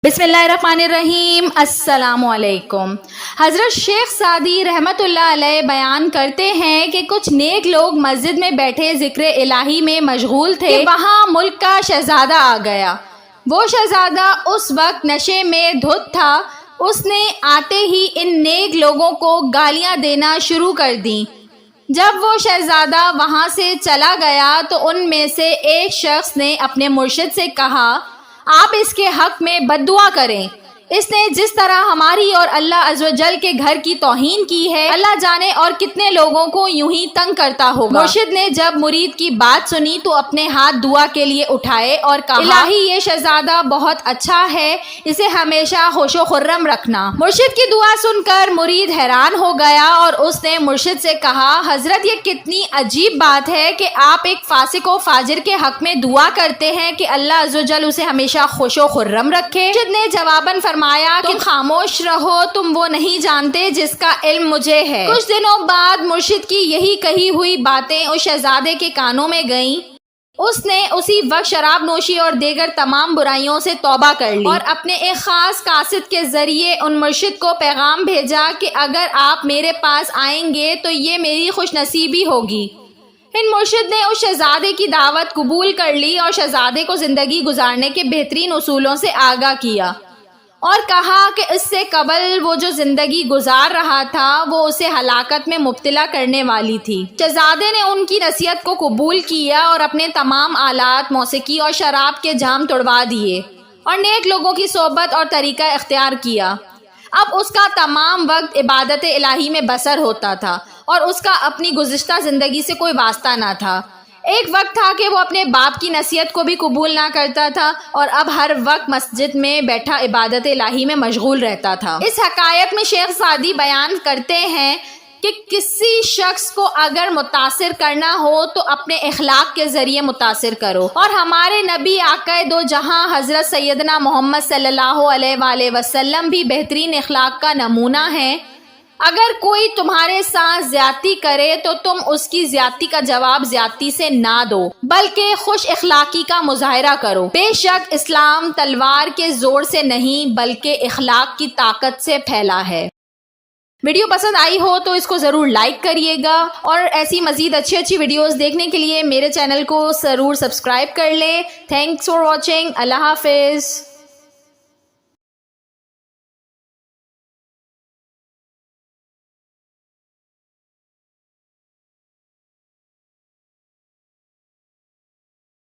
بسم اللہ الرحمن الرحیم۔ السلام علیکم۔ حضرت شیخ سعدی رحمۃ اللہ علیہ بیان کرتے ہیں کہ کچھ نیک لوگ مسجد میں بیٹھے ذکر الہی میں مشغول تھے کہ وہاں ملک کا شہزادہ آ گیا۔ وہ شہزادہ اس وقت نشے میں دھت تھا۔ اس نے آتے ہی ان نیک لوگوں کو گالیاں دینا شروع کر دیں۔ جب وہ شہزادہ وہاں سے چلا گیا تو ان میں سے ایک شخص نے اپنے مرشد سے کہا، آپ اس کے حق میں بد دعا کریں۔ اس نے جس طرح ہماری اور اللہ عز و جل کے گھر کی توہین کی ہے، اللہ جانے اور کتنے لوگوں کو یوں ہی تنگ کرتا ہوگا۔ مرشد نے جب مرید کی بات سنی تو اپنے ہاتھ دعا کے لیے اٹھائے اور کہا، الہی یہ شہزادہ بہت اچھا ہے، اسے ہمیشہ خوش و خرم رکھنا۔ مرشد کی دعا سن کر مرید حیران ہو گیا اور اس نے مرشد سے کہا، حضرت یہ کتنی عجیب بات ہے کہ آپ ایک فاسق و فاجر کے حق میں دعا کرتے ہیں کہ اللہ عز و جل اسے ہمیشہ خوش و خرم رکھے۔ مرشد نے جواباً فرمایا کہ خاموش رہو، تم وہ نہیں جانتے جس کا علم مجھے ہے۔ کچھ دنوں بعد مرشد کی یہی کہی ہوئی باتیں اس شہزادے کے کانوں میں گئیں۔ اس نے اسی وقت شراب نوشی اور دیگر تمام برائیوں سے توبہ کر لی اور اپنے ایک خاص قاصد کے ذریعے ان مرشد کو پیغام بھیجا کہ اگر آپ میرے پاس آئیں گے تو یہ میری خوش نصیبی ہوگی۔ ان مرشد نے اس شہزادے کی دعوت قبول کر لی اور شہزادے کو زندگی گزارنے کے بہترین اصولوں سے آگاہ کیا اور کہا کہ اس سے قبل وہ جو زندگی گزار رہا تھا وہ اسے ہلاکت میں مبتلا کرنے والی تھی۔ شہزادے نے ان کی نصیحت کو قبول کیا اور اپنے تمام آلات، موسیقی اور شراب کے جام توڑوا دیے اور نیک لوگوں کی صحبت اور طریقہ اختیار کیا۔ اب اس کا تمام وقت عبادت الہی میں بسر ہوتا تھا اور اس کا اپنی گزشتہ زندگی سے کوئی واسطہ نہ تھا۔ ایک وقت تھا کہ وہ اپنے باپ کی نصیحت کو بھی قبول نہ کرتا تھا اور اب ہر وقت مسجد میں بیٹھا عبادت الہی میں مشغول رہتا تھا۔ اس حکایت میں شیخ سعدی بیان کرتے ہیں کہ کسی شخص کو اگر متاثر کرنا ہو تو اپنے اخلاق کے ذریعے متاثر کرو، اور ہمارے نبی آقا دو جہاں حضرت سیدنا محمد صلی اللہ علیہ وآلہ وسلم بھی بہترین اخلاق کا نمونہ ہیں۔ اگر کوئی تمہارے ساتھ زیادتی کرے تو تم اس کی زیادتی کا جواب زیادتی سے نہ دو بلکہ خوش اخلاقی کا مظاہرہ کرو۔ بے شک اسلام تلوار کے زور سے نہیں بلکہ اخلاق کی طاقت سے پھیلا ہے۔ ویڈیو پسند آئی ہو تو اس کو ضرور لائک کریے گا اور ایسی مزید اچھی ویڈیوز دیکھنے کے لیے میرے چینل کو ضرور سبسکرائب کر لیں۔ Thanks for watching. اللہ حافظ۔